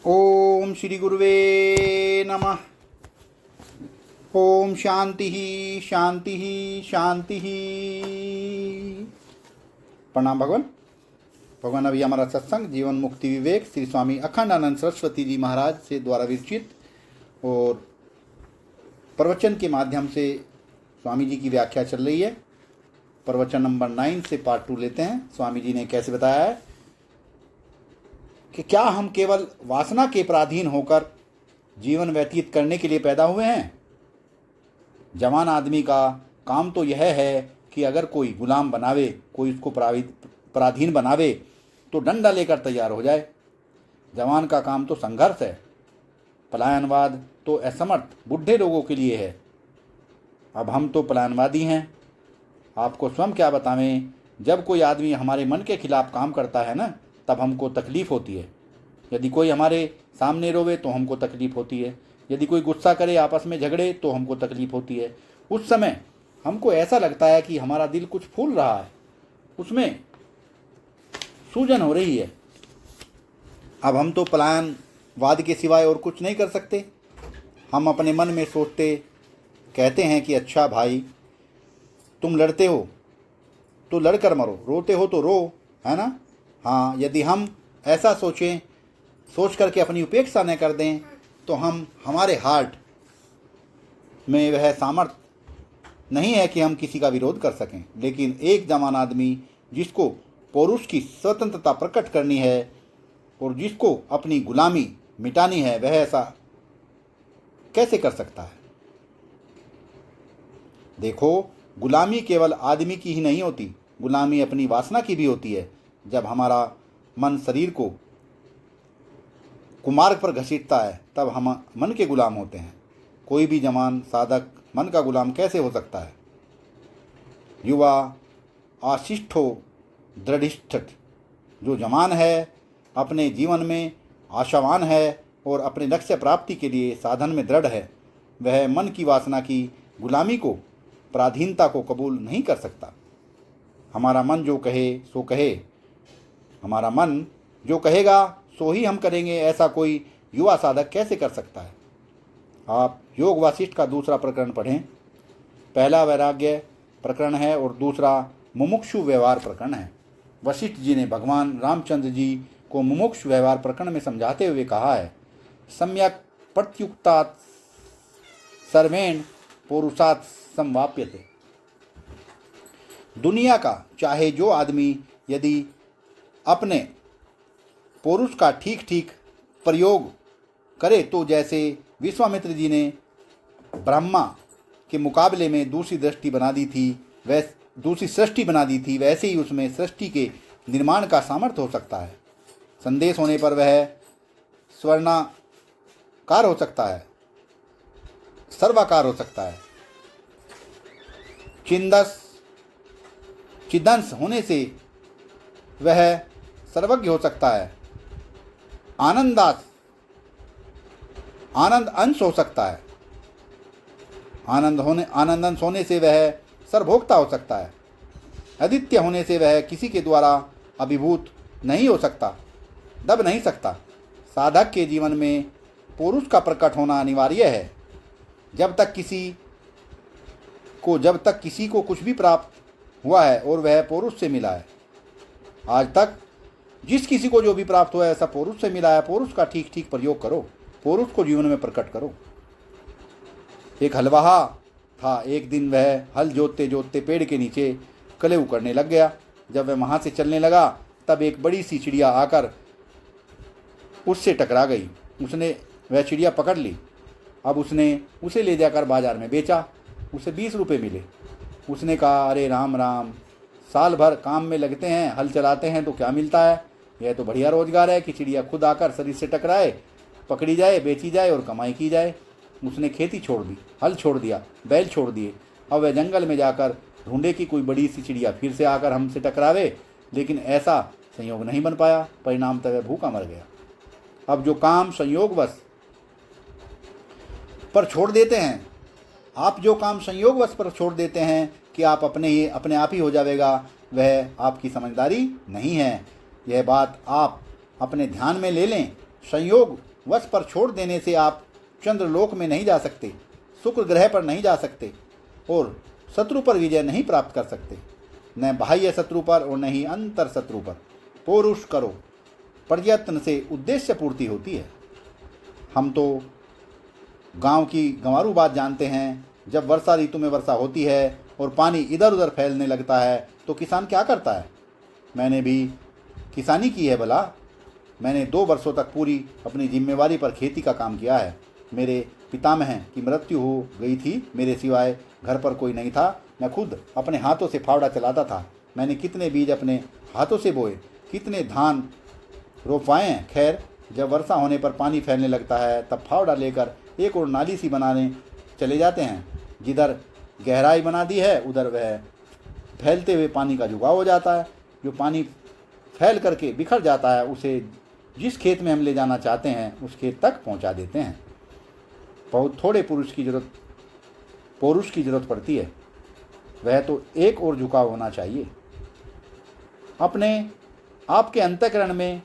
ओम श्री गुरुवे नमः। ओम शांति ही शांति ही शांति ही। प्रणाम भगवान। भगवान, अभी हमारा सत्संग जीवन मुक्ति विवेक श्री स्वामी अखंडानंद सरस्वती जी महाराज से द्वारा विरचित और प्रवचन के माध्यम से स्वामी जी की व्याख्या चल रही है। प्रवचन नंबर 9 से पार्ट 2 लेते हैं। स्वामी जी ने कैसे बताया है कि क्या हम केवल वासना के पराधीन होकर जीवन व्यतीत करने के लिए पैदा हुए हैं। जवान आदमी का काम तो यह है कि अगर कोई गुलाम बनावे, कोई उसको पराधीन बनावे तो डंडा लेकर तैयार हो जाए। जवान का काम तो संघर्ष है। पलायनवाद तो असमर्थ बूढ़े लोगों के लिए है। अब हम तो पलायनवादी हैं। आपको स्वयं क्या बतावें, जब कोई आदमी हमारे मन के खिलाफ काम करता है ना, तब हमको तकलीफ़ होती है। यदि कोई हमारे सामने रोवे तो हमको तकलीफ़ होती है। यदि कोई गुस्सा करे, आपस में झगड़े तो हमको तकलीफ़ होती है। उस समय हमको ऐसा लगता है कि हमारा दिल कुछ फूल रहा है, उसमें सूजन हो रही है। अब हम तो पलायनवाद के सिवाय और कुछ नहीं कर सकते। हम अपने मन में सोचते कहते हैं कि अच्छा भाई, तुम लड़ते हो तो लड़कर मरो, रोते हो तो रो, है ना। हाँ, यदि हम ऐसा सोच करके अपनी उपेक्षा न कर दें तो हमारे हार्ट में वह सामर्थ्य नहीं है कि हम किसी का विरोध कर सकें। लेकिन एक जवान आदमी जिसको पौरुष की स्वतंत्रता प्रकट करनी है और जिसको अपनी गुलामी मिटानी है, वह ऐसा कैसे कर सकता है। देखो, गुलामी केवल आदमी की ही नहीं होती, गुलामी अपनी वासना की भी होती है। जब हमारा मन शरीर को कुमार्ग पर घसीटता है तब हम मन के गुलाम होते हैं। कोई भी जवान साधक मन का गुलाम कैसे हो सकता है। युवा आशिष्ठो दृढ़िष्ठ, जो जवान है, अपने जीवन में आशावान है और अपने लक्ष्य प्राप्ति के लिए साधन में दृढ़ है, वह मन की वासना की गुलामी को, पराधीनता को कबूल नहीं कर सकता। हमारा मन जो कहे सो कहे, हमारा मन जो कहेगा सो ही हम करेंगे, ऐसा कोई युवा साधक कैसे कर सकता है। आप योग वासिष्ठ का दूसरा प्रकरण पढ़ें। पहला वैराग्य प्रकरण है और दूसरा मुमुक्षु व्यवहार प्रकरण है। वशिष्ठ जी ने भगवान रामचंद्र जी को मुमुक्षु व्यवहार प्रकरण में समझाते हुए कहा है, सम्यक प्रत्युक्तात् सर्वेण पौरुषात् संवाप्यते। दुनिया का चाहे जो आदमी यदि अपने पौरुष का ठीक ठीक प्रयोग करे तो जैसे विश्वामित्र जी ने ब्रह्मा के मुकाबले में दूसरी सृष्टि बना दी थी, वैसे ही उसमें सृष्टि के निर्माण का सामर्थ्य हो सकता है। संदेश होने पर वह स्वर्णाकार हो सकता है, सर्वाकार हो सकता है। चिदंश होने से वह सर्वज्ञ हो सकता है। आनंद अंश हो सकता है। आनंद अंश होने से वह सर्वभोक्ता हो सकता है। आदित्य होने से वह किसी के द्वारा अभिभूत नहीं हो सकता, दब नहीं सकता। साधक के जीवन में पुरुष का प्रकट होना अनिवार्य है। जब तक किसी को कुछ भी प्राप्त हुआ है और वह पुरुष से मिला है, आज तक जिस किसी को जो भी प्राप्त हुआ है ऐसा पुरुष से मिला है। पुरुष का ठीक ठीक प्रयोग करो, पुरुष को जीवन में प्रकट करो। एक हलवाहा था। एक दिन वह हल जोतते जोतते पेड़ के नीचे कलेऊ करने लग गया। जब वह वहाँ से चलने लगा तब एक बड़ी सी चिड़िया आकर उससे टकरा गई। उसने वह चिड़िया पकड़ ली। अब उसने उसे ले जाकर बाजार में बेचा। उसे 20 रुपये मिले। उसने कहा, अरे राम राम, साल भर काम में लगते हैं, हल चलाते हैं तो क्या मिलता है। यह तो बढ़िया रोजगार है कि चिड़िया खुद आकर शरीर से टकराए, पकड़ी जाए, बेची जाए और कमाई की जाए। उसने खेती छोड़ दी, हल छोड़ दिया, बैल छोड़ दिए। अब वह जंगल में जाकर ढूंढे कि कोई बड़ी सी चिड़िया फिर से आकर हमसे टकरावे, लेकिन ऐसा संयोग नहीं बन पाया। परिणाम तक वह भूखा मर गया। अब जो काम संयोगवश पर छोड़ देते हैं, आप जो काम संयोगवश पर छोड़ देते हैं कि आप अपने आप ही हो जाएगा, वह आपकी समझदारी नहीं है। यह बात आप अपने ध्यान में ले लें। संयोग वश पर छोड़ देने से आप चंद्रलोक में नहीं जा सकते, शुक्र ग्रह पर नहीं जा सकते और शत्रु पर विजय नहीं प्राप्त कर सकते, न बाह्य शत्रु पर और न ही अंतर शत्रु पर। पौरुष करो, प्रयत्न से उद्देश्य पूर्ति होती है। हम तो गांव की गंवारू बात जानते हैं, जब वर्षा ऋतु में वर्षा होती है और पानी इधर उधर फैलने लगता है तो किसान क्या करता है। मैंने भी किसानी की है भला। मैंने 2 वर्षों तक पूरी अपनी जिम्मेवारी पर खेती का काम किया है। मेरे पितामह की मृत्यु हो गई थी, मेरे सिवाय घर पर कोई नहीं था। मैं खुद अपने हाथों से फावड़ा चलाता था। मैंने कितने बीज अपने हाथों से बोए, कितने धान रोपवाए हैं। खैर, जब वर्षा होने पर पानी फैलने लगता है तब फावड़ा लेकर एक और नाली सी बनाने चले जाते हैं। जिधर गहराई बना दी है उधर वह फैलते हुए पानी का जुगाव हो जाता है। जो पानी फैल करके बिखर जाता है उसे जिस खेत में हम ले जाना चाहते हैं उस खेत तक पहुंचा देते हैं। बहुत थोड़े पौरुष की जरूरत पड़ती है, वह तो एक और झुकाव होना चाहिए। अपने आपके अंतःकरण में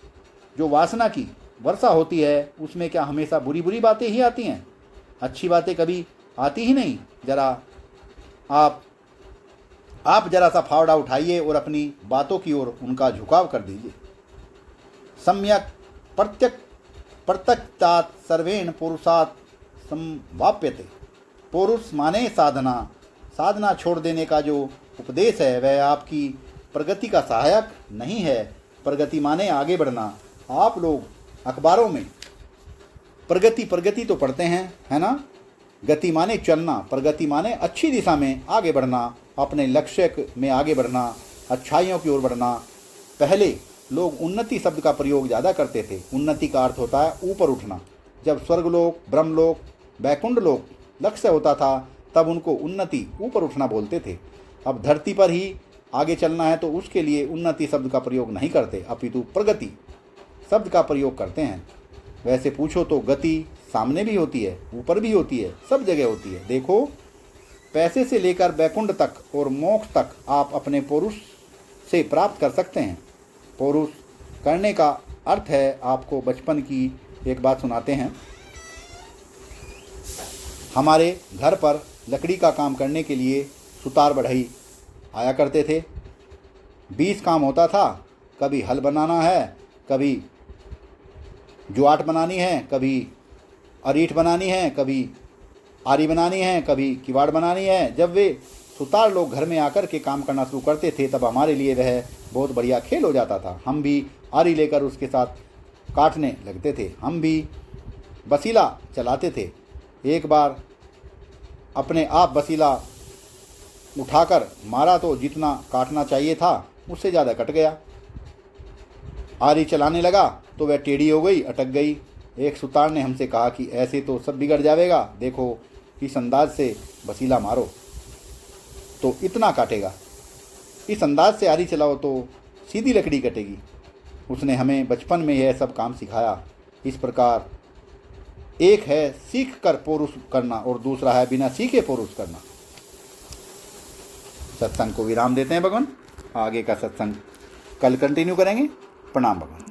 जो वासना की वर्षा होती है उसमें क्या हमेशा बुरी बुरी बातें ही आती हैं? अच्छी बातें कभी आती ही नहीं। जरा आप जरा सा फावड़ा उठाइए और अपनी बातों की ओर उनका झुकाव कर दीजिए। सम्यक प्रत्यक्षात् सर्वेण पुरुषात् संवाप्यते। पुरुष माने साधना। साधना छोड़ देने का जो उपदेश है वह आपकी प्रगति का सहायक नहीं है। प्रगति माने आगे बढ़ना। आप लोग अखबारों में प्रगति तो पढ़ते हैं, है ना? गति माने चलना, प्रगति माने अच्छी दिशा में आगे बढ़ना, अपने लक्ष्य में आगे बढ़ना, अच्छाइयों की ओर बढ़ना। पहले लोग उन्नति शब्द का प्रयोग ज़्यादा करते थे। उन्नति का अर्थ होता है ऊपर उठना। जब स्वर्गलोक, ब्रह्मलोक, वैकुंठ लोक लक्ष्य होता था तब उनको उन्नति, ऊपर उठना बोलते थे। अब धरती पर ही आगे चलना है तो उसके लिए उन्नति शब्द का प्रयोग नहीं करते, अपितु प्रगति शब्द का प्रयोग करते हैं। वैसे पूछो तो गति सामने भी होती है, ऊपर भी होती है, सब जगह होती है। देखो, पैसे से लेकर वैकुंठ तक और मोक्ष तक आप अपने पौरुष से प्राप्त कर सकते हैं। पौरुष करने का अर्थ है, आपको बचपन की एक बात सुनाते हैं। हमारे घर पर लकड़ी का काम करने के लिए सुतार बढ़ई आया करते थे। 20 काम होता था। कभी हल बनाना है, कभी जुआट बनानी है, कभी अरीठ बनानी है, कभी आरी बनानी है, कभी किवाड़ बनानी है। जब वे सुतार लोग घर में आकर के काम करना शुरू करते थे तब हमारे लिए वह बहुत बढ़िया खेल हो जाता था। हम भी आरी लेकर उसके साथ काटने लगते थे। हम भी बसीला चलाते थे। एक बार अपने आप बसीला उठाकर मारा तो जितना काटना चाहिए था उससे ज़्यादा कट गया। आरी चलाने लगा तो वह टेढ़ी हो गई, अटक गई। एक सुतार ने हमसे कहा कि ऐसे तो सब बिगड़ जाएगा, देखो इस अंदाज से बसीला मारो तो इतना काटेगा, इस अंदाज से आरी चलाओ तो सीधी लकड़ी कटेगी। उसने हमें बचपन में यह सब काम सिखाया। इस प्रकार एक है सीख कर पौरुष करना और दूसरा है बिना सीखे पौरुष करना। सत्संग को विराम देते हैं भगवान। आगे का सत्संग कल कंटिन्यू करेंगे। प्रणाम भगवान।